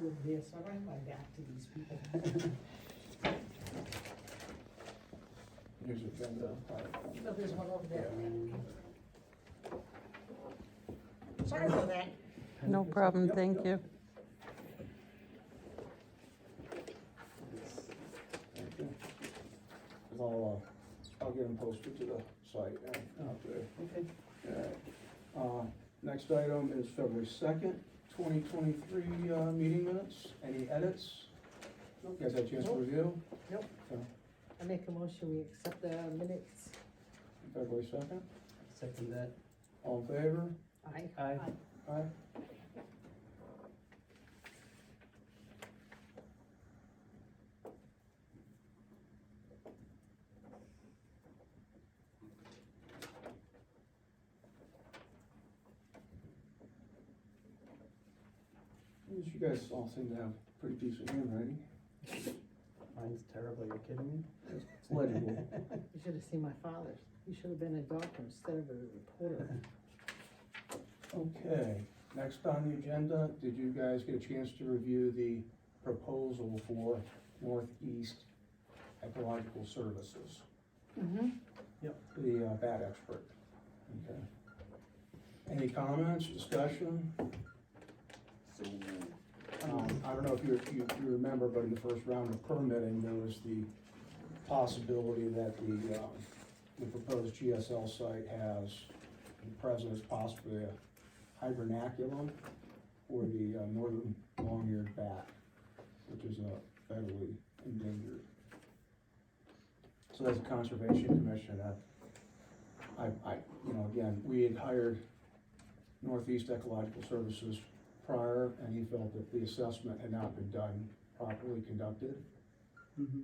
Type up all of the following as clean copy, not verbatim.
over there, so I write my back to these people. Here's your agenda. No, there's one over there. Sorry about that. No problem, Yep, thank yep. you. Okay. 'Cause I'll get them posted to the site and out there. Okay. Alright, next item is February 2nd, 2023, meeting minutes. Any edits? You guys had a chance to Nope. review? Nope. Okay. I make a motion, we accept the minutes. February 2nd, Second that. all in favor? Aye. Aye. Aye. You guys all seem to have pretty decent handwriting. Mine's terrible, you're kidding me? It's legible. You should have seen my father's. He should have been a doctor instead of a reporter. Okay, next on the agenda, did you guys get a chance to review the proposal for Northeast Ecological Services? Mm-hmm. The bat expert. Okay. Any comments, discussion? I don't know if you remember, but in the first round of permitting, there was the possibility that the proposed GSL site has, the presence possibly a hibernaculum for the northern long-eared bat, which is federally endangered. So as a conservation commission, again, we had hired Northeast Ecological Services prior, and he felt that the assessment had not been done properly conducted. Mm-hmm.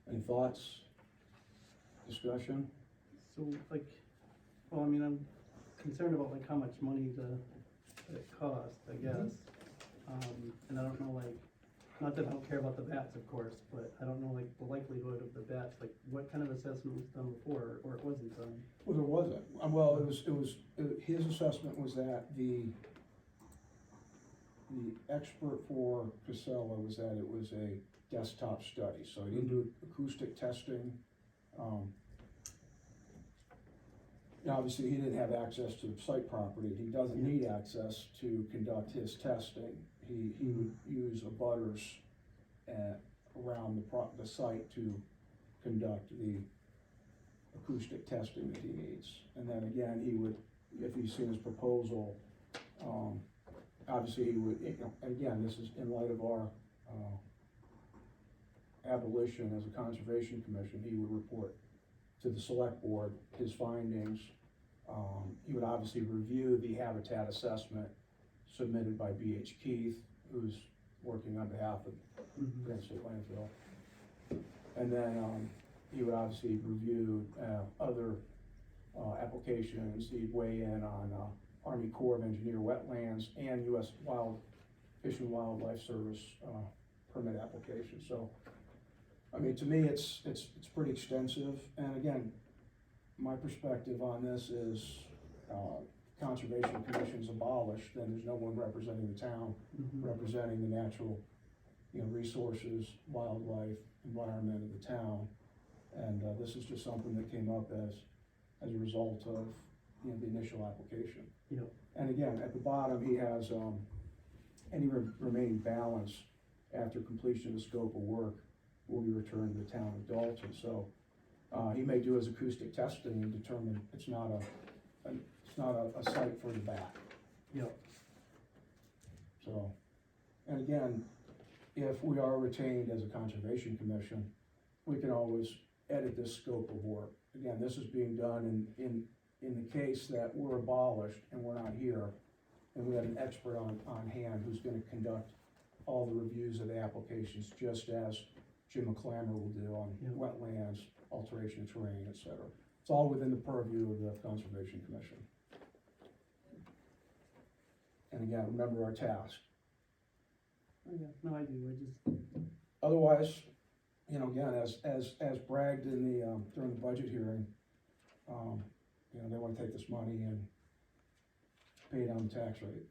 Any thoughts, discussion? So, like, well, I mean, I'm concerned about like how much money it cost, I guess. And I don't know, like, not that I don't care about the bats, of course, but I don't know, like, the likelihood of the bats, like, what kind of assessment was done before, or it wasn't done? Well, there wasn't. Well, his assessment was that the expert for Casella was that it was a desktop study, so he didn't do acoustic testing. Obviously, he didn't have access to the site property. He doesn't need access to conduct his testing. He would use abutters around the site to conduct the acoustic testing that he needs. And then again, he would, if he's seen his proposal, obviously he would, and again, this is in light of our abolition as a conservation commission, he would report to the select board his findings. He would obviously review the habitat assessment submitted by B.H. Keith, who's working on behalf of Grand State Landfill. And then he would obviously review other applications. He'd weigh in on Army Corps of Engineer wetlands and U.S. Fish and Wildlife Service permit applications. So, I mean, to me, it's pretty extensive. And again, my perspective on this is Conservation Commission's abolished, then there's no one representing the town, representing the natural, resources, wildlife, environment of the town. And this is just something that came up as a result of the initial application. Yep. And again, at the bottom, he has any remaining balance after completion of the scope of work will be returned to the town of Dalton. So he may do his acoustic testing and determine it's not a site for the bat. Yep. So, and again, if we are retained as a conservation commission, we can always edit this scope of work. Again, this is being done in the case that we're abolished and we're not here, and we have an expert on hand who's gonna conduct all the reviews of the applications, just as Jim McClammer will do on wetlands, alteration of terrain, et cetera. It's all within the purview of the Conservation Commission. And again, remember our task. Oh, yeah, no, I do, Otherwise, again, as bragged in the, during the budget hearing, they wanna take this money and pay down the tax rate.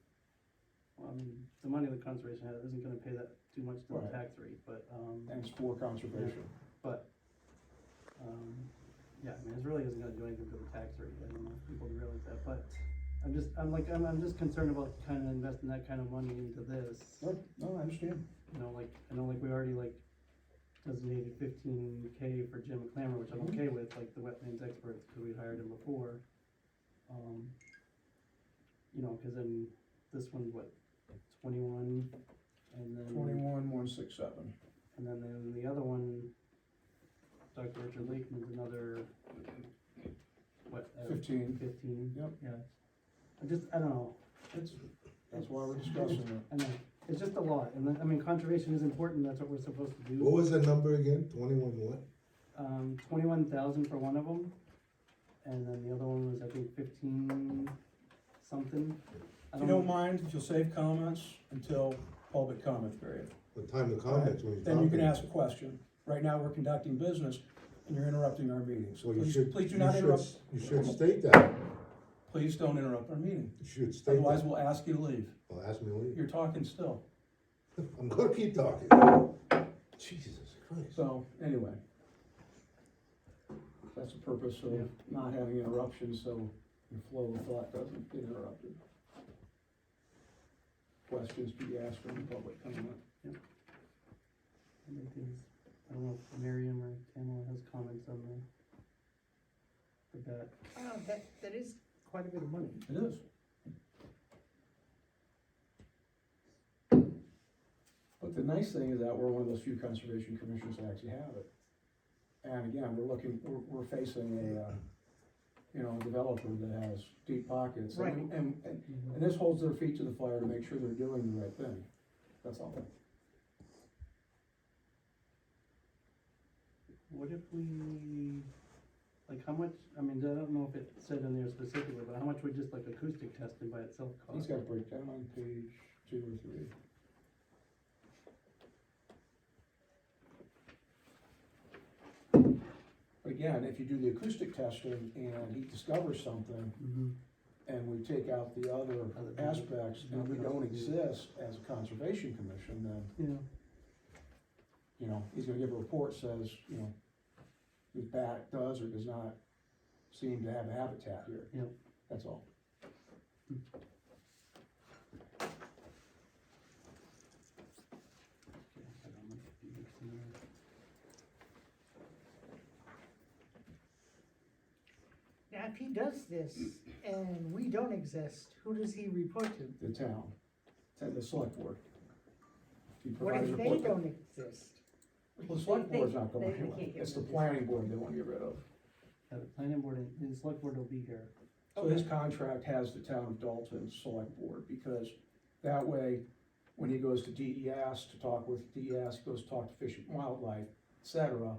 Well, I mean, the money the conservation has isn't gonna pay that too much to the Right. tax rate, but, And it's for conservation. yeah, I mean, it really isn't gonna do anything to the tax rate, I don't know if people realize that, but I'm just concerned about kinda investing that kind of money into this. Right, no, I understand. You know, like, I know like we already like designated 15K for Jim McClammer, which I'm okay with, like the wetlands experts, cause we hired him before. You know, cause then this one's what, 21, and then. 21,167. And then the other one, Dr. Richard Lakeman's another, what? 15. 15. Yep. Yeah. I don't know. That's why we're discussing it. I know, it's just a lot, and then, I mean, conservation is important, that's what we're supposed to do. What was the number again? 21 what? 21,000 for one of them, and then the other one was, I think, 15 something. I If you don't mind, if you'll save comments until public comment period. What time the comments when you're Then you can talking? ask a question. Right now, we're conducting business, and you're interrupting our meeting, so Well, you please, should, please do you not should, interrupt. you should state that. Please don't interrupt our meeting, You should state otherwise that. we'll ask you to leave. Well, ask me to leave. You're talking still. I'm gonna keep talking. Jesus Christ. So, anyway. That's the purpose Yeah. of not having interruptions, so your flow of thought doesn't get interrupted. Questions be asked from the public comment. I don't know if Miriam or Tamara has comments on the bat. Oh, that is quite a bit of money. It is. But the nice thing is that we're one of those few conservation commissions that actually have it. And again, we're facing a, developer that has deep pockets. Right. And this holds their feet to the fire to make sure they're doing the right thing. That's all. What if we, like, how much, I mean, I don't know if it said in there specifically, but how much would just like acoustic testing by itself cost? He's got a breakdown on page 2 or 3. But again, if you do the acoustic testing and he discovers something, Mhm. and we take out the other aspects, and we don't exist as a conservation commission, then, Yeah. he's gonna give a report says, the bat does or does not seem to have a habitat here. Yeah. That's all. Okay, I don't know if you can see that. Now, if he does this and we don't exist, who does he report to? The town, the select board. He What provides if a they report. don't exist? Well, the select They- board's not going they can't anywhere, get it's the rid of planning board they wanna get rid of. Yeah, the planning board and the select board will be here. So his contract has the town of Dalton Select Board, because that way, when he goes to DES to talk with DES, goes to talk to Fish and Wildlife, et cetera,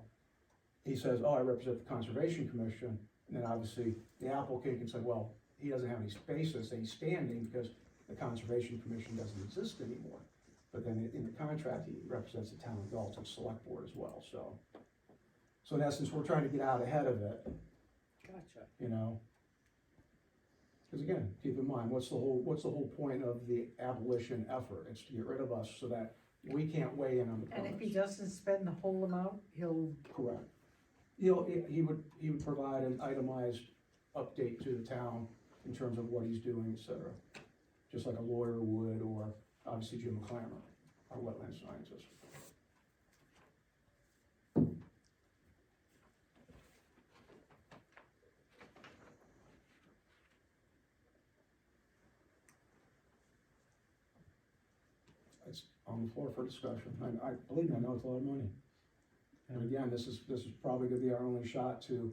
he says, I represent the Conservation Commission, and then obviously the applicant can say, well, he doesn't have any spaces, and he's standing because the Conservation Commission doesn't exist anymore. But then in the contract, he represents the town of Dalton Select Board as well, so. So in essence, we're trying to get out ahead of it, Gotcha. Because again, keep in mind, what's the whole point of the abolition effort? It's to get rid of us so that we can't weigh in on the And if he permits. doesn't spend the whole amount, he'll, Correct. He would provide an itemized update to the town in terms of what he's doing, et cetera. Just like a lawyer would, or obviously Jim McClammer, our wetland scientist. It's on the floor for discussion. I believe me, I know it's a lot of money. And again, this is probably gonna be our only shot to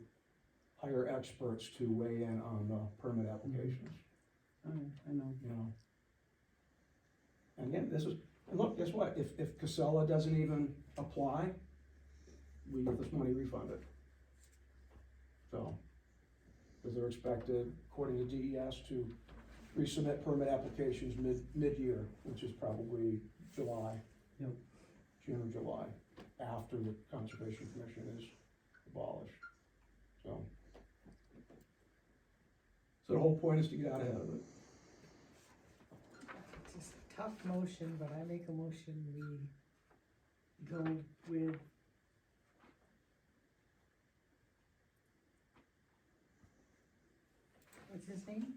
hire experts to weigh in on the permit applications, I know. And again, and look, guess what? If Casella doesn't even apply, we get this money refunded. So, because they're expected, according to DES, to resubmit permit applications mid-year, which is probably July. Yep. June or July, after the Conservation Commission is abolished, so. So the whole point is to get out ahead of it. just tough motion, but I make a motion, we go with what's his name?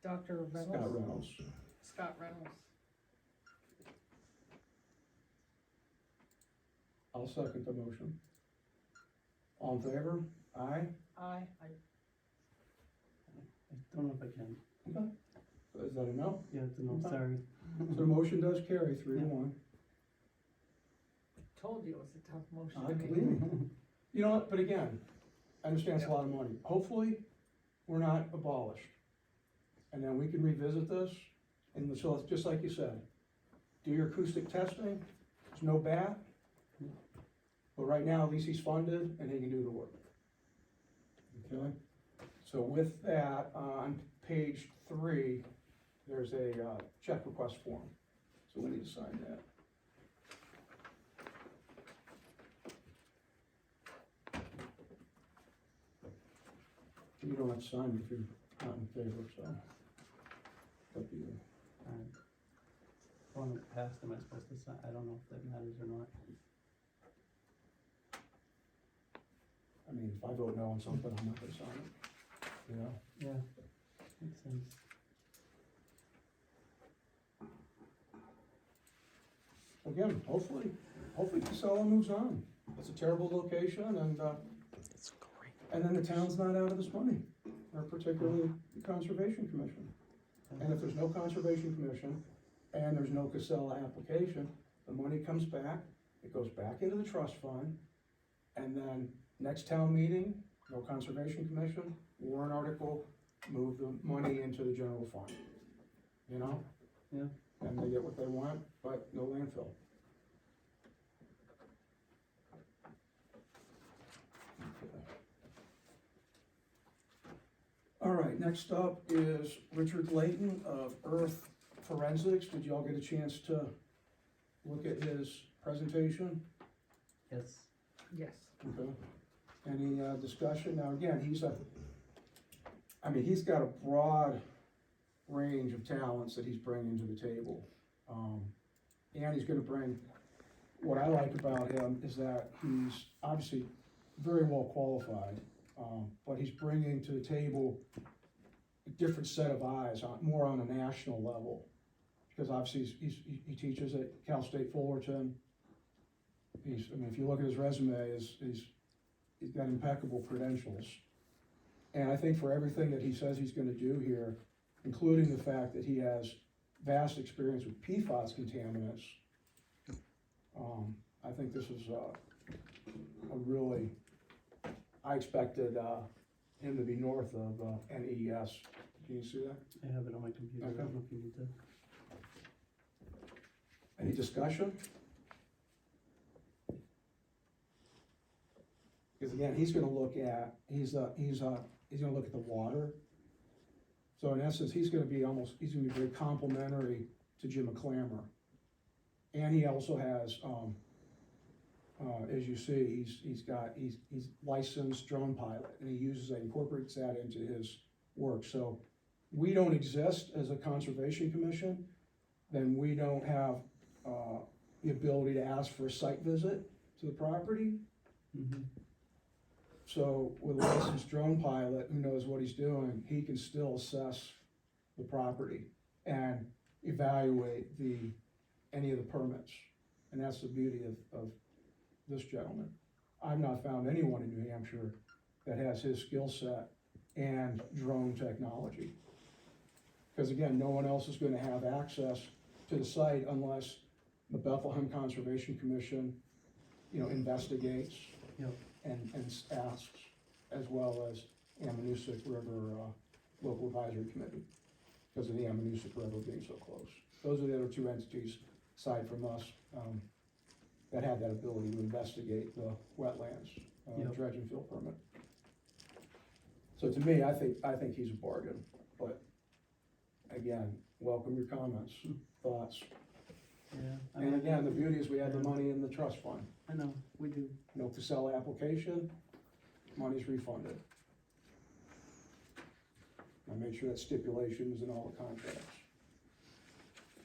Dr. Scott Reynolds? Reynolds. Scott Reynolds. I'll second the motion. All in favor? Aye? Aye. I don't know if I can. Okay. Is that a no? Yeah, it's a no, Okay. sorry. So the motion does carry 3-1. Told you it was a tough motion I to believe make. me. You know what, but again, I understand it's a lot of money. Hopefully, we're not abolished. And then we can revisit this, and so it's just like you said, do your acoustic testing, there's no bat. But right now, at least he's funded and he can do the work. Okay? So with that, on page 3, there's a check request form. So we need to sign that. You don't have to sign if you're not in favor, so. Up to you. Alright. Going past, am I supposed to sign? I don't know if that matters or not. I mean, if I vote no on something, I'm not gonna sign it, you know? Yeah, makes sense. Again, hopefully Casella moves on. It's a terrible location and, It's great. and then the town's not out of this money, or particularly the Conservation Commission. And if there's no Conservation Commission and there's no Casella application, the money comes back, it goes back into the trust fund, and then next town meeting, no Conservation Commission, warrant article, move the money into the general fund. You know? Yeah. And they get what they want, but no landfill. All right, next up is Richard Layton of Earth Forensics. Did y'all get a chance to look at his presentation? Yes. Yes. Okay. Any discussion? Now, again, he's got a broad range of talents that he's bringing to the table. And he's gonna bring, what I like about him is that he's obviously very well qualified, but he's bringing to the table a different set of eyes, more on a national level. Because obviously he teaches at Cal State Fullerton. If you look at his resume, he's got impeccable credentials. And I think for everything that he says he's gonna do here, including the fact that he has vast experience with PFAS contaminants, I think this is a really, I expected him to be north of NES. Can you see that? I have it on my computer, I Okay. don't know if you need to. Any discussion? Because again, he's gonna look at, he's gonna look at the water. So in essence, he's gonna be very complimentary to Jim McClammer. And he also has, as you see, he's licensed drone pilot, and he incorporates that into his work. So we don't exist as a conservation commission, then we don't have, the ability to ask for a site visit to the property. Mm-hmm. So with a licensed drone pilot who knows what he's doing, he can still assess the property and evaluate any of the permits. And that's the beauty of this gentleman. I've not found anyone in New Hampshire that has his skill set and drone technology. Because again, no one else is gonna have access to the site unless the Bethlehem Conservation Commission, investigates. Yep. And asks, as well as Ammonoosuc River Local Advisory Committee, because of the Ammonoosuc River being so close. Those are the other two entities, aside from us, that have that ability to investigate the wetlands, Yep. dredge and fill permit. So to me, I think he's a bargain, but again, welcome your comments, thoughts. Yeah. And again, the beauty is we have the money in the trust fund. I know, we do. No Casella application, money's refunded. I made sure that stipulation was in all the contracts.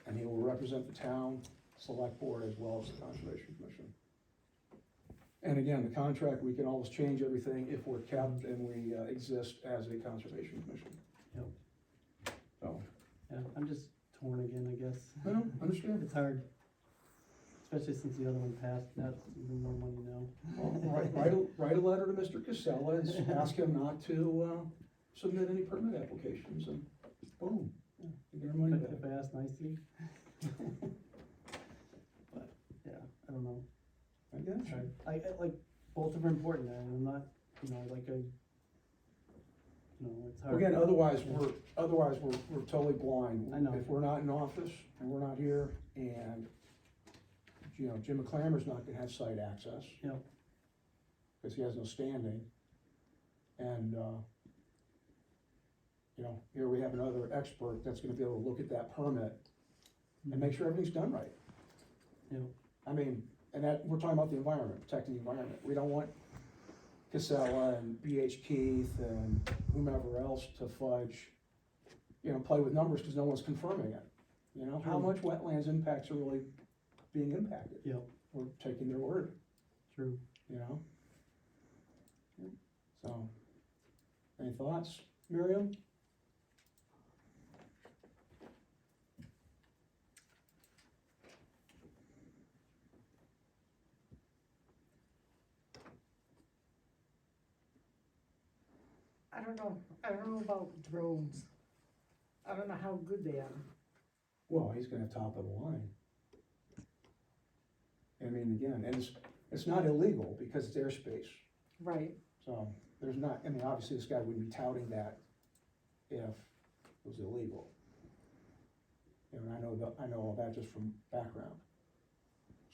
And he will represent the town, select board, as well as the Conservation Commission. And again, the contract, we can always change everything if we're kept and we exist as a Conservation Commission. Yep. So, Yeah, I'm just torn again, I guess. I don't understand. It's hard, especially since the other one passed, that's even more money now. Well, write a letter to Mr. Casella and ask him not to, submit any permit applications, and boom, you get our money back. If I ask nicely. But, yeah, I don't know. I guess. It's hard. I like, both of them are important, and I'm not, you know, like it's hard. Again, otherwise, we're totally blind. I know. If we're not in office, and we're not here, and, you know, Jim McClammer's not gonna have site access. Yep. Cause he has no standing, and, you know, here we have another expert that's gonna be able to look at that permit and make sure everything's done right. Yep. I mean, and that, we're talking about the environment, protecting the environment. We don't want Casella and BH Keith and whomever else to fudge, you know, play with numbers because no one's confirming it. You know, how much wetlands impacts are really being impacted? Yep, We're taking their word, true. you know? So, any thoughts, Miriam? I don't know about drones. I don't know how good they are. Well, he's gonna have top of the line. I mean, again, and it's not illegal because it's airspace, Right. so there's not, I mean, obviously this guy wouldn't be touting that if it was illegal. You know, and I know all that just from background.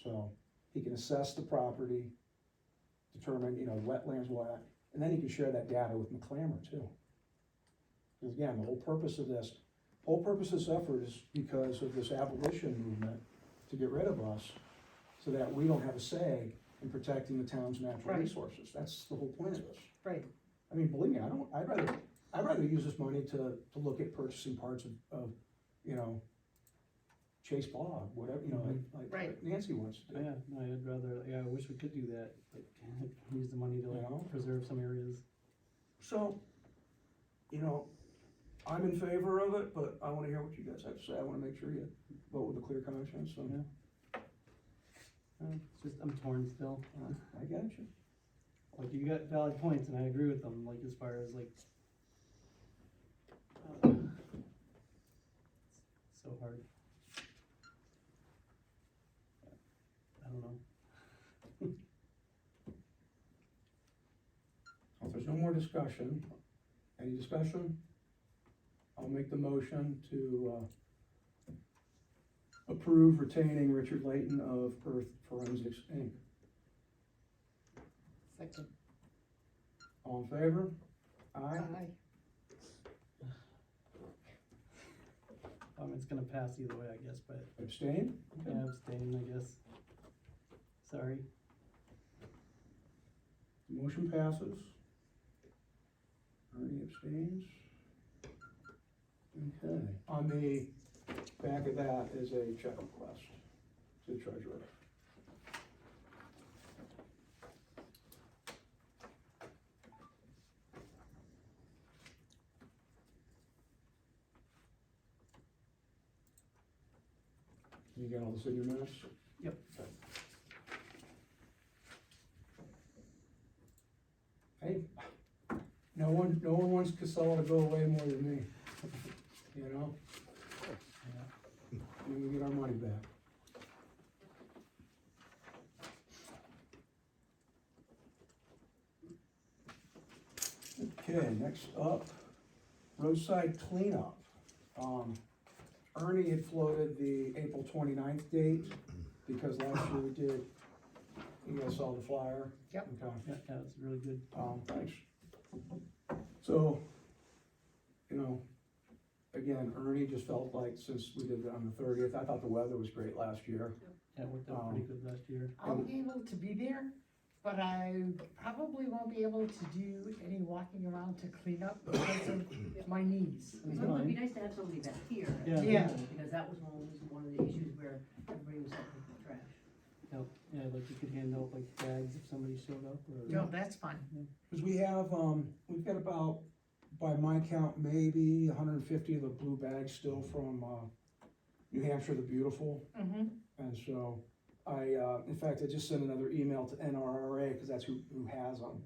So, he can assess the property, determine, you know, wetlands, what, and then he can share that data with McClammer too. Because again, the whole purpose of this effort is because of this abolition movement to get rid of us, so that we don't have a say in protecting the town's natural Right. resources. That's the whole point of this. Right. I mean, believe me, I'd rather use this money to look at purchasing parts of, you know, Chase Bog, whatever, you know, like Right. Nancy wants to do. Yeah, no, I'd rather, yeah, I wish we could do that, like, use the money to You know? like preserve some areas. So, you know, I'm in favor of it, but I wanna hear what you guys have to say. I wanna make sure you vote with a clear conscience, so. Yeah. It's just, I'm torn still. I got you. Like, you got valid points, and I agree with them, like, as far as, like, so hard. I don't know. If there's no more discussion, any discussion? I'll make the motion to, approve retaining Richard Layton of Earth Forensics, Inc. Second. All in favor? Aye. Aye. It's gonna pass either way, I guess, but Abstain? yeah, abstain, I guess. Sorry. Motion passes. Ernie abstains. Okay, on the back of that is a check request to the treasurer. You got all this in your minutes? Yep. Okay. Hey, no one wants Casella to go away more than me, you know? And we get our money back. Okay, next up, roadside cleanup. Ernie had floated the April 29th date, because last year we did, you guys saw the flyer? Yep. Okay. Yeah, it's really good. Thanks. So, you know, again, Ernie just felt like since we did it on the 30th, I thought the weather was great last year. Yeah, it worked out pretty good last year. I'll be able to be there, but I probably won't be able to do any walking around to clean up because of my knees. That's So it would be fine. nice to have somebody back here. Yeah. Yeah. Because that was one of the issues where everybody was helping with the trash. Yep, yeah, like you could hand out like bags if somebody showed up or. No, that's fine. Cause we have, we've got about, by my count, maybe 150 of the blue bags still from, New Hampshire the Beautiful. Mm-hmm. And so in fact, I just sent another email to NRRA, cause that's who has them.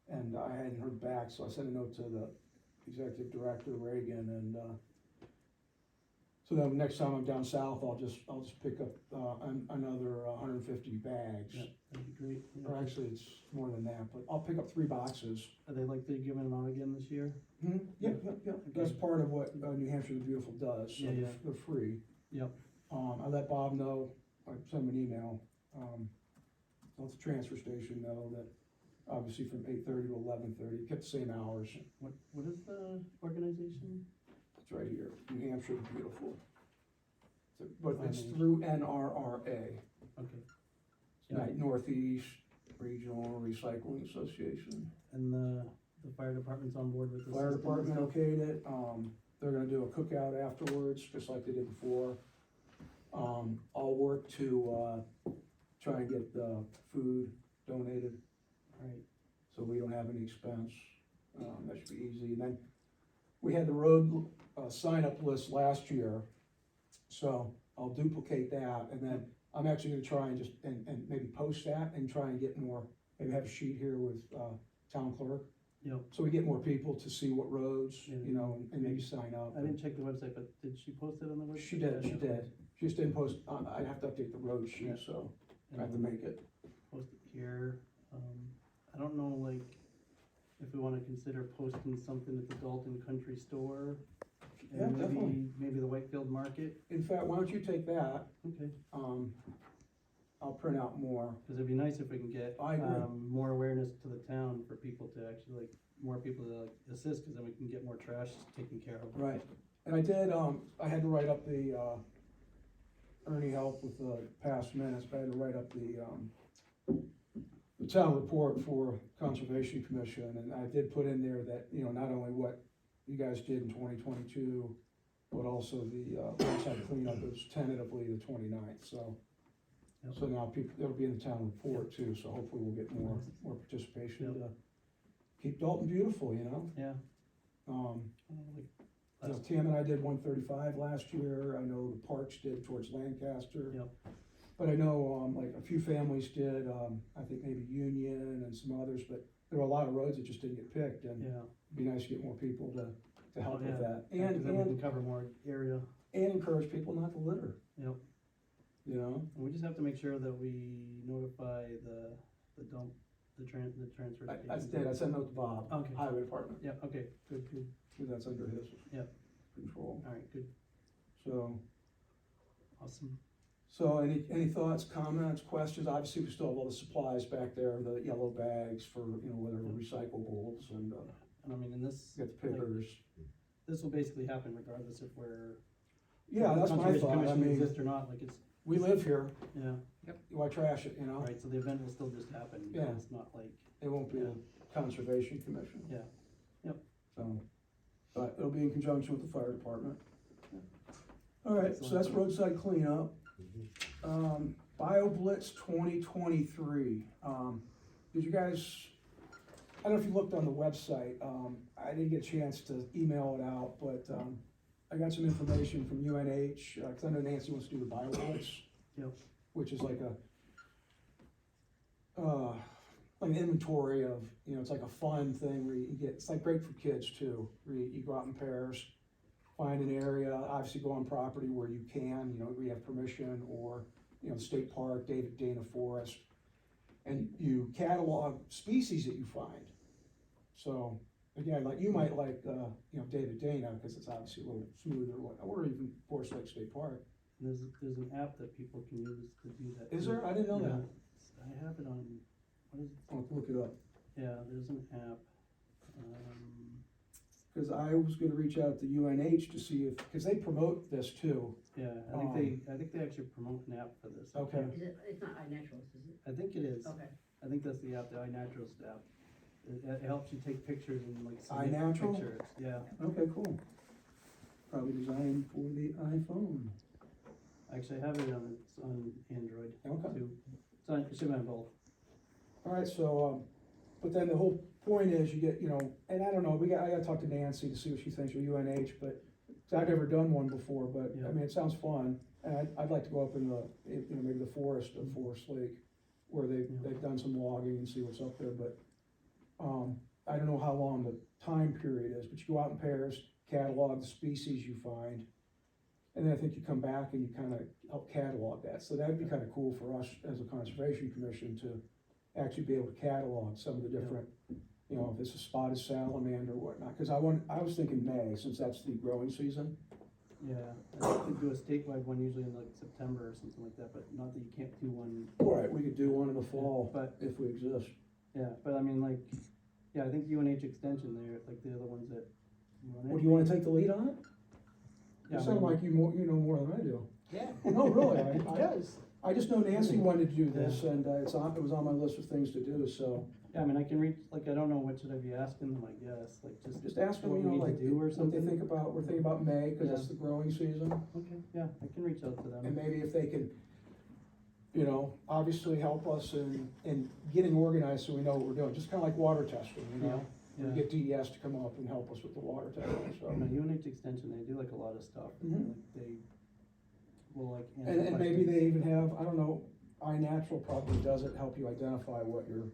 And I hadn't heard back, so I sent a note to the executive director, Reagan, and, so then next time I'm down south, I'll just pick up, another 150 bags. Yeah, that'd be great. Yeah. Or actually, it's more than that, but I'll pick up 3 boxes. Are they likely giving them out again this year? Yep. That's part of what New Hampshire the Beautiful does, so Yeah. they're free. Yep. I let Bob know, I sent him an email, let the transfer station know that obviously from 8:30 to 11:30, kept the same hours. What is the organization? It's right here, New Hampshire the Beautiful. But it's Fine. through NRRA, Okay. Yeah. Northeast Regional Recycling Association. And the fire department's on board with the Fire system and department stuff? okayed it, they're gonna do a cookout afterwards, just like they did before. I'll work to, try and get the food donated, Right, so we don't have any expense, that should be easy. And then, we had the road, sign-up list last year, so I'll duplicate that, and then I'm actually gonna try and just, and maybe post that and try and get more, maybe have a sheet here with, town clerk. Yep. So we get more people to see what roads, Yeah. you know, and maybe sign up. I didn't check the website, but did she post it on the website? She did, she Yeah. did. She just didn't post, I'd have to update the road sheet, Yeah. so I And have to make it. post it here, I don't know, like, if we wanna consider posting something at the Dalton Country Store. Yeah, And definitely. maybe the Whitefield Market, In fact, why don't you take that, okay, I'll print out more. cause it'd be nice if we can get, I agree. more awareness to the town for people to actually, like, more people to like assist, cause then we can get more trash taken care of. Right, and I did, I had to write up the, Ernie helped with the past minutes, but I had to write up the town report for Conservation Commission, and I did put in there that, you know, not only what you guys did in 2022, but also the, roadside cleanup is tentatively the 29th, so. Yep. So now people, it'll be in the town report too, so hopefully we'll get more participation Yep. to keep Dalton beautiful, you know? Yeah. Um, Like, you know, last- Tam and I did 135 last year, I know the Parks did towards Lancaster. Yep. But I know, like, a few families did, I think maybe Union and some others, but there were a lot of roads that just didn't get picked, and Yeah. it'd be nice to get more people to help Oh, with yeah. that. Yeah, 'cause then we And can cover more area, encourage people not to litter, yep. you know? And we just have to make sure that we notify the dump, the transfer station. I did, I sent a note to Bob, Okay. Highway Department, Yeah, okay, good, because that's under his Yep. control, alright, good, so. awesome. So any thoughts, comments, questions? Obviously, we still have all the supplies back there, the yellow bags for, you know, whatever recyclables, and, And I mean, in this, get the pickers. this will basically happen regardless if we're. Yeah, if the that's my Conservation thought, I Commission mean, exists or not, like it's, we live here, yeah, why trash it, you know? right, so the event will still just happen, Yeah. it's not like, It won't be a Conservation Commission. Yeah. Yep. So, but it'll be in conjunction with the fire department. All right, so that's roadside cleanup. Bio Blitz 2023, did you guys, I don't know if you looked on the website, I didn't get a chance to email it out, but, I got some information from UNH, cause I know Nancy wants to do the Bio Blitz. Yep. Which is like an inventory of, you know, it's like a fun thing where you get, it's like great for kids too, where you go out in pairs, find an area, obviously go on property where you can, you know, where you have permission, or, you know, the state park, Dana Forest, and you catalog species that you find. So, again, like, you might like, you know, Dana, because it's obviously a little smoother, or even Forest Lake State Park. there's an app that people can use to do that. Is too. there? I didn't know Yeah, that. I have it on, what is it? I'll look it up. Yeah, there's an app, Cause I was gonna reach out to UNH to see if, cause they promote this too. yeah, I think they actually promote an app for this. Okay. Is it, it's not iNaturalist, is it? I think it is. Okay. I think that's the app, the iNaturalist app. It helps you take pictures and like submit iNatural? pictures, yeah. Okay, cool. Probably designed for the iPhone. Actually, I have it on Android Okay. too. It should be on both. All right, so, but then the whole point is you get, and I don't know, I gotta talk to Nancy to see what she thinks of UNH, but, 'cause I've never done one before, but, Yeah. I mean, it sounds fun. And I'd like to go up in maybe the forest of Forest Lake, where they've done some logging and see what's up there, but, I don't know how long the time period is, but you go out in pairs, catalog the species you find, and then I think you come back and you kinda help catalog that, so that'd be kinda cool for us as a conservation commission to actually be able to catalog some of the different, if it's a spotted salamander or whatnot, cause I was thinking May, since that's the growing season. Yeah, I could do a statewide one usually in like September or something like that, but not that you can't do one. All right, we could do one in the fall, But, if we exist. yeah, but I mean like, yeah, I think UNH Extension, they're like the other ones that run it. Well, do you wanna take the lead on it? Yeah, You I sound mean- like you know more than I do. Yeah. No, really, It does. I just know Nancy wanted to do this, and it was on my list of things to do, so. Yeah, I mean, I can reach, like, I don't know, what should I be asking them, I guess, like, Just ask them, what we need to like, do or what they something? think about, we're thinking about May, cause that's the growing season. Okay, yeah, I can reach out to And them. maybe if they can, obviously help us in getting organized so we know what we're doing, just kinda like water testing, We Yeah. get DES to come up and help us with the water testing, so. No, UNH Extension, they do like a lot of stuff. Mhm. Like, they will like answer And maybe questions. they even have, I don't know, iNatural probably does it, help you identify what you're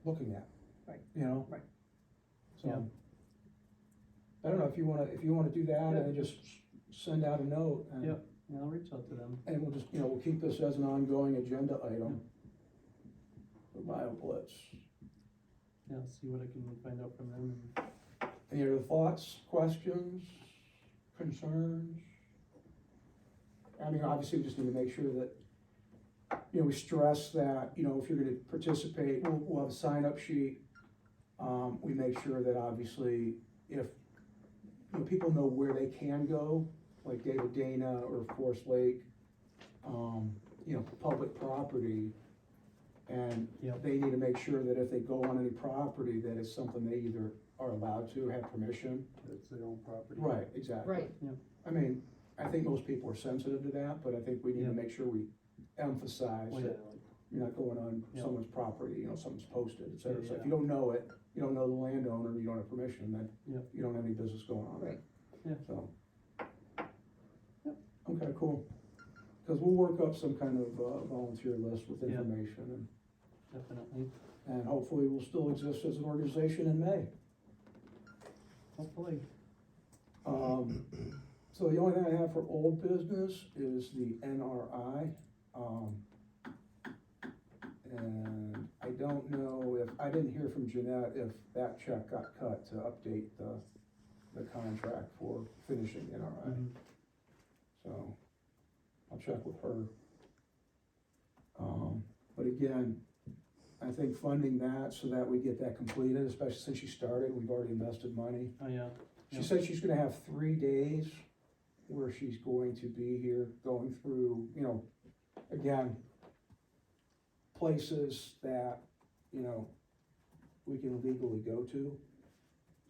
looking at. Right. Right. So. Yeah. I don't know, if you wanna do that and just send out a note and. Yep. Yeah, I'll reach out to them. And we'll just, we'll keep this as an ongoing agenda item. For BioBlitz. Yeah, see what I can find out from them. Any other thoughts, questions, concerns? I mean, obviously, we just need to make sure that, we stress that, if you're gonna participate, we'll have a sign-up sheet. We make sure that obviously, if, people know where they can go, like David Dana or Forest Lake, public property. And Yep. they need to make sure that if they go on any property, that it's something they either are allowed to, have permission. It's their own property. Right, exactly. Right. I mean, I think most people are sensitive to that, but I think we need to Yeah. make sure we emphasize Well, yeah, that like, you're not going on Yeah. someone's property, something's posted, et cetera. So if Yeah. you don't know it, you don't know the landowner, and you don't have permission, then Yeah. you don't have any business going on there. Right. Yeah. So. Yep. Okay, cool. Cause we'll work up some kind of, volunteer list with Yeah. information definitely. and hopefully we'll still exist as an organization in May. Hopefully. So the only thing I have for old business is the NRI. And I don't know I didn't hear from Jeanette if that check got cut to update the contract for finishing NRI. Mhm. So I'll check with her. But again, I think funding that so that we get that completed, especially since she started, we've already invested money. Oh, yeah. She Yep. said she's gonna have 3 days where she's going to be here going through, again, places that, we can legally go to.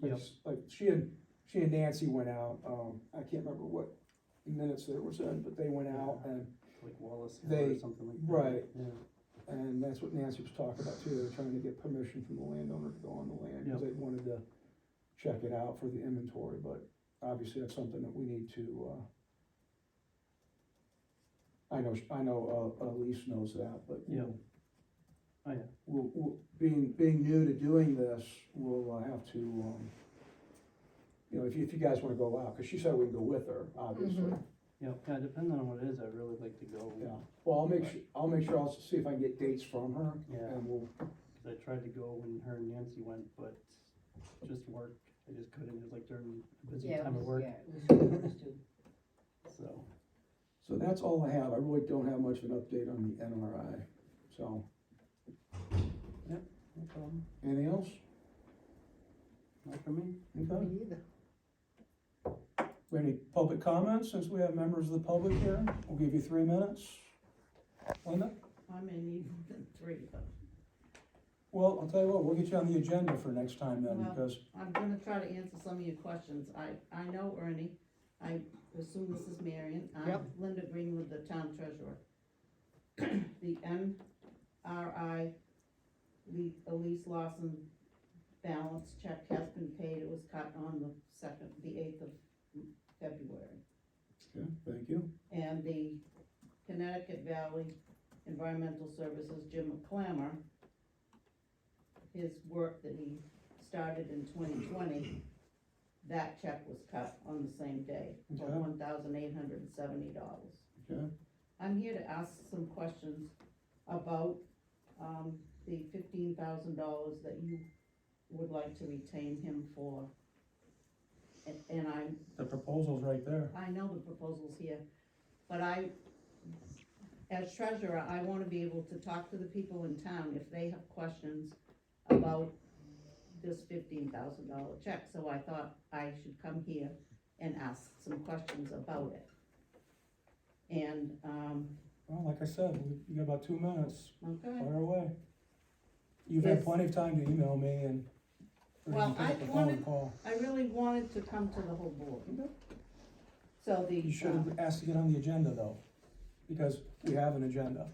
Yep. Like she and Nancy went out, I can't remember what minutes there was in, but they went out and, Like Wallace Hill They- or something like that. right. Yeah. and that's what Nancy was talking about too. They're trying to get permission from the landowner to go on the land, because Yep. they wanted to check it out for the inventory, but obviously that's something that we need to, I know, Elise knows that, but. Yeah. Oh, yeah. We'll, being new to doing this, we'll have to, if you guys wanna go out, cause she said we can go with her, obviously. Mhm. Yeah, depending on what it is, I'd really like to go. Yeah, well, I'll make sure I'll see if I can get dates from her, Yeah. and we'll, 'Cause I tried to go when her and Nancy went, but just work, I just couldn't, it was like during a busy Yeah, time it of was, work, yeah, it was too. so. so that's all I have. I really don't have much of an update on the NRI, so, No problem, anything else? not for me. Okay. Me either. Any public comments, since we have members of the public here? We'll give you 3 minutes. Linda? I may need more than 3, but. Well, I'll tell you what, we'll get you on the agenda for next time then, Well- because, I'm gonna try to answer some of your questions. I know Ernie, I assume this is Marion. I'm Yep. Linda Greenwood, the town treasurer. The MRI, Elise Lawson balance check has been paid. It was cut on the 8th of February. okay, thank you. And the Connecticut Valley Environmental Services, Jim McClammer, his work that he started in 2020, that check was cut on the same day for Okay. $1,870. Okay. I'm here to ask some questions about, the $15,000 that you would like to retain him for. And The proposal's right there. I know the proposal's here, but as treasurer, I wanna be able to talk to the people in town if they have questions about this $15,000 check, so I thought I should come here and ask some questions about it. And, Well, like I said, you got about 2 minutes, okay, fire away. You've had Yes. plenty of time to email me and. or you Well, can pick up the I phone and wanted- call. I really wanted to come to the whole board. Okay. So the, You should have asked to get on the agenda though, because we have an agenda.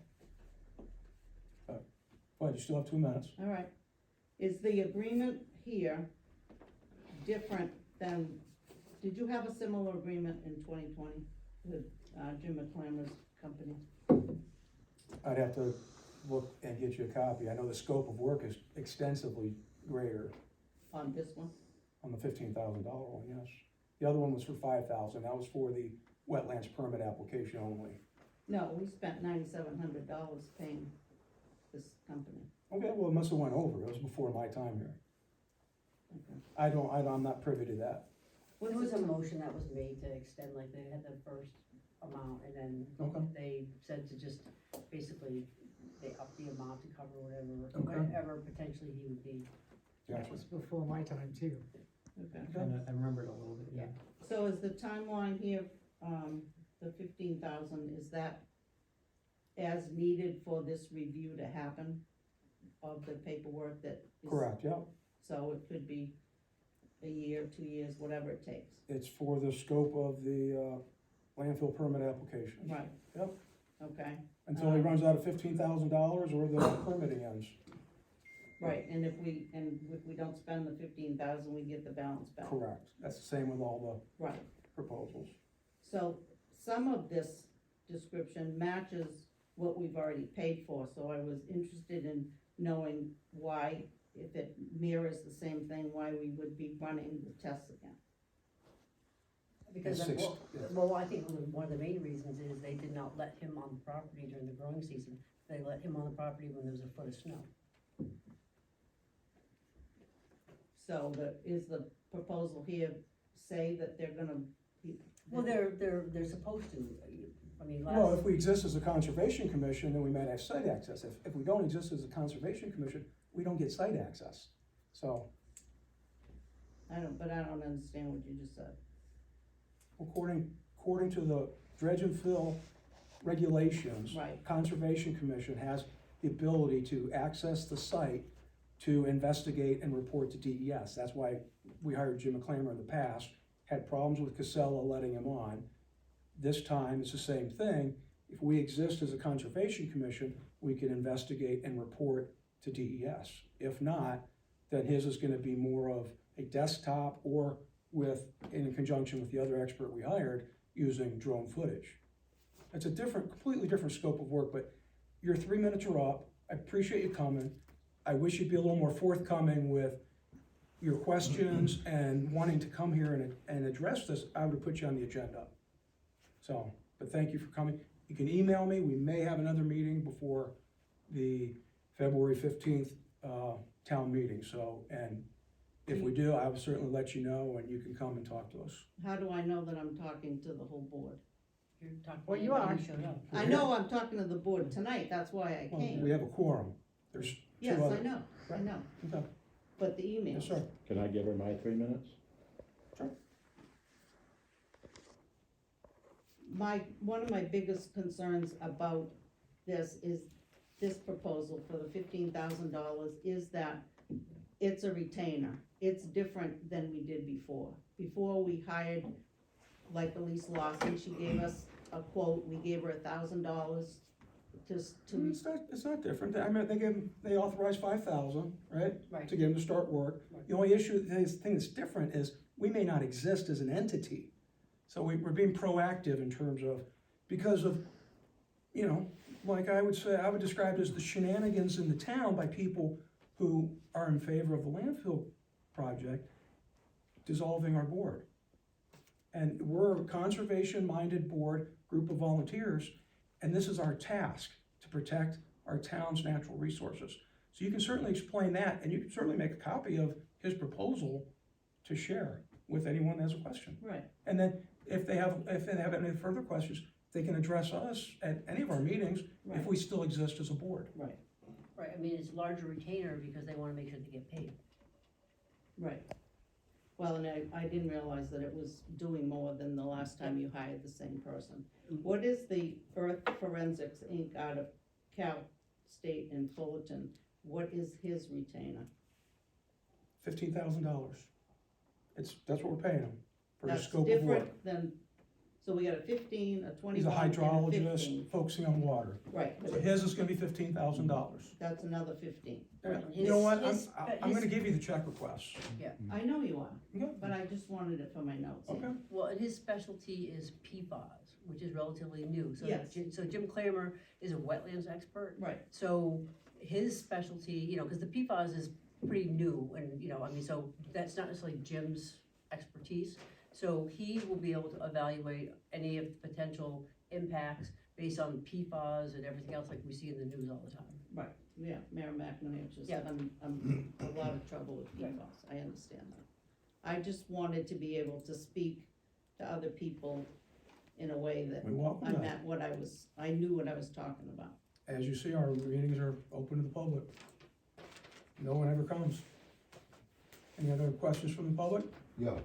But you still have 2 minutes. all right, is the agreement here different than, did you have a similar agreement in 2020 with, Jim McClammer's company? I'd have to look and get you a copy. I know the scope of work is extensively greater On this one? on the $15,000 one, yes. The other one was for 5,000, that was for the wetlands permit application only. No, we spent $9,700 paying this company. Okay, well, it must have went over, it was before my time here. Okay. I'm not privy to that. What's There was the a t- motion that was made to extend, like, they had the first amount, and then Okay. they said to just, basically, they upped the amount to cover Okay. whatever potentially he would need. That Gotcha. was before my time too. Okay. I remembered a little bit, yeah. So is the timeline here, the 15,000, is that as needed for this review to happen of the paperwork that is? Correct, yeah. So it could be a year, 2 years, whatever it takes. It's for the scope of the landfill permit application. Right. Yep. Okay, Until he runs out of $15,000 or the permitting ends. right, and if we don't spend the 15,000, we get the balance back. Correct. That's the same with all Right, the proposals. so some of this description matches what we've already paid for, so I was interested in knowing why, if it mirrors the same thing, why we would be running the tests again. Because, Six- well, I think one of the main reasons is they did not let him on the property during the growing season. They let him on the property when there was a foot of snow. So is the proposal here say that they're gonna be? Well, they're supposed to, I mean, Well, if last, we exist as a conservation commission, then we might have site access. If we don't exist as a conservation commission, we don't get site access. So, I don't understand what you just said. according to the dredge and fill regulations, Right. Conservation Commission has the ability to access the site to investigate and report to DES. That's why we hired Jim McClammer in the past, had problems with Casella letting him on. This time, it's the same thing. If we exist as a Conservation Commission, we can investigate and report to DES. If not, then his is gonna be more of a desktop or in conjunction with the other expert we hired, using drone footage. It's a completely different scope of work, but your 3 minutes are up. I appreciate you coming. I wish you'd be a little more forthcoming with your questions and wanting to come here and address this. I would have put you on the agenda. So, but thank you for coming. You can email me. We may have another meeting before the February 15th, town meeting. So, and if we do, I will certainly let you know and you can come and talk to us. How do I know that I'm talking to the whole board? you're talking. Well, you about are. who showed up. I know I'm talking to the board tonight, that's why I Well, we came. have a quorum. There's two Yes, other. I know, Okay. but the email. Yes, sir. Can I give her my 3 minutes? One of my biggest concerns about this is this proposal for the $15,000 is that it's a retainer. It's different than we did before. Before, we hired, like Elise Lawson, she gave us a quote, we gave her $1,000 to, It's not different, I mean, they authorized 5,000, right? Right. To get them to start work. Right. The only thing that's different is, we may not exist as an entity. So we're being proactive in terms of, because of, you know, like I would say, I would describe it as the shenanigans in the town by people who are in favor of the landfill project dissolving our board. And we're a conservation-minded board, group of volunteers, and this is our task, to protect our town's natural resources. So you can certainly explain that, and you can certainly make a copy of his proposal to share with anyone that has a question. right, And then if they have any further questions, they can address us at any of our meetings if Right. we still exist as a board. right, Right, I mean, it's larger retainer because they wanna make sure they get paid. right. Well, and I didn't realize that it was doing more than the last time you hired the same person. What is the Earth Forensics Inc. out of Cal State in Fullerton? What is his retainer? $15,000. That's what we're paying him for his That's scope of work. different than, so we got a 15, a 21, He's a and a hydrologist 15. focusing on water. Right, So but his is gonna be $15,000. that's another 15. Right. You know what, His- I'm gonna give you the check request. I know you are, Yeah. but I just wanted it for my notes. Okay, Well, and his specialty is PFAS, which is relatively new. So Yes. So Jim McClammer is a wetlands expert. Right, So his specialty, you know, because the PFAS is pretty new and, you know, I mean, so that's not necessarily Jim's expertise. So he will be able to evaluate any of the potential impacts based on PFAS and everything else like we see in the news all the time. right, yeah, Merrimack, New Hampshire's Yeah. I'm a lot of trouble with PFAS, I understand that. I just wanted to be able to speak to other people in a way that we welcome I that. meant I knew what I was talking about. As you see, our meetings are open to the public. No one ever comes. Any other questions from the public? Yeah,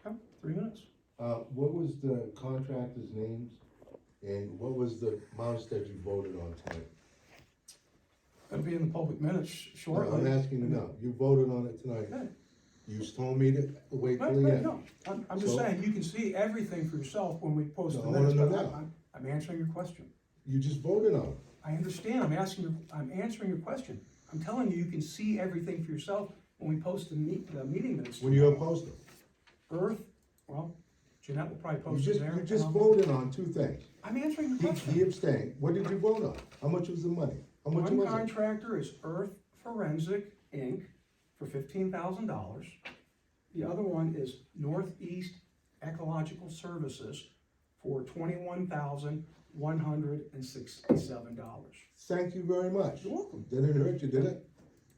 Okay, 3 minutes. what was the contractors' names, and what was the amounts that you voted on tonight? Gonna be in the public minutes No, shortly. I'm asking you now, you voted on it tonight, Okay. you just told me to wait till the Right, end. no, I'm just So- saying, you can see everything for yourself when we post No, the I wanna minutes, know but that. I'm answering your question. You just voted on it. I understand, I'm answering your question. I'm telling you, you can see everything for yourself when we post the meeting minutes. When you opposed it. Earth, well, Jeanette will probably You post it just, there. you and just I'll- voted on two things. I'm answering the He question. abstained. What did you vote on? How much was the money? How much One was it? contractor is Earth Forensic Inc. for $15,000. The other one is Northeast Ecological Services for $21,167. Thank you very much. You're welcome. Didn't hurt you, did it?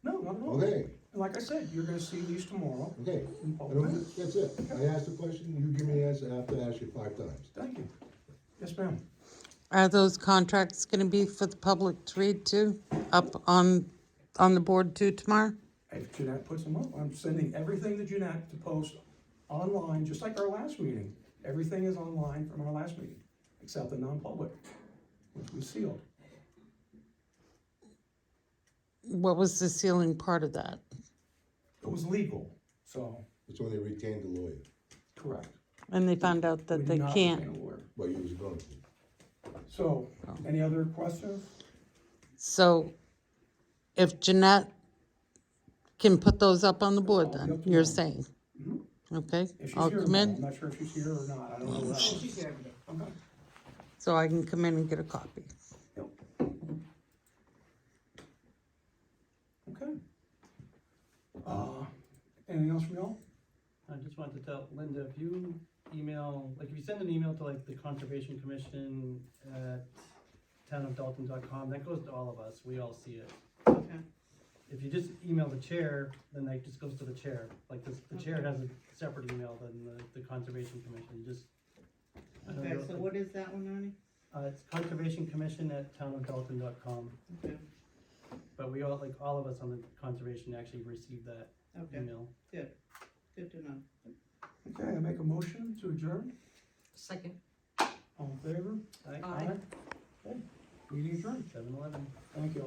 No, not at all. Okay, And like I said, you're gonna see these tomorrow okay. in I public don't, minutes. that's it. I asked a question, you give me an answer, I have to ask you 5 times. Thank you. Yes, ma'am. Are those contracts gonna be for the public to read too, up on the board too tomorrow? If Jeanette puts them up, I'm sending everything to Jeanette to post online, just like our last meeting. Everything is online from our last meeting, except the non-public, which we sealed. What was the sealing part of that? It was legal, so, It's when they retained the lawyer. correct. And they found out We that did they not can't. retain a lawyer. Well, you was going to. So, any other questions? So if Jeanette can put those up on the board I'll be then, up you're tomorrow. saying? Mhm. Okay, If she's I'll here come tomorrow, I'm in, not sure if she's here or not, I don't know that. She's here every day. Okay. so I can come in and get a copy. Okay. Anything else from y'all? I just wanted to tell Linda, if you email, like if you send an email to like the Conservation Commission at townofdalton.com, that goes to all of us, we all see it. Okay, If you just email the chair, then that just goes to the chair, like the chair has a separate email than the Conservation Commission, you just. I don't okay, know, so what is that one, Ronnie? It's conservationcommission@townofdalton.com, Okay, but we all, like all of us on the conservation actually receive that okay, email. good to know. Okay, I make a motion to adjourn. Second. All in favor? Aye. Aye. Okay, meeting adjourned. 7-Eleven. Thank you.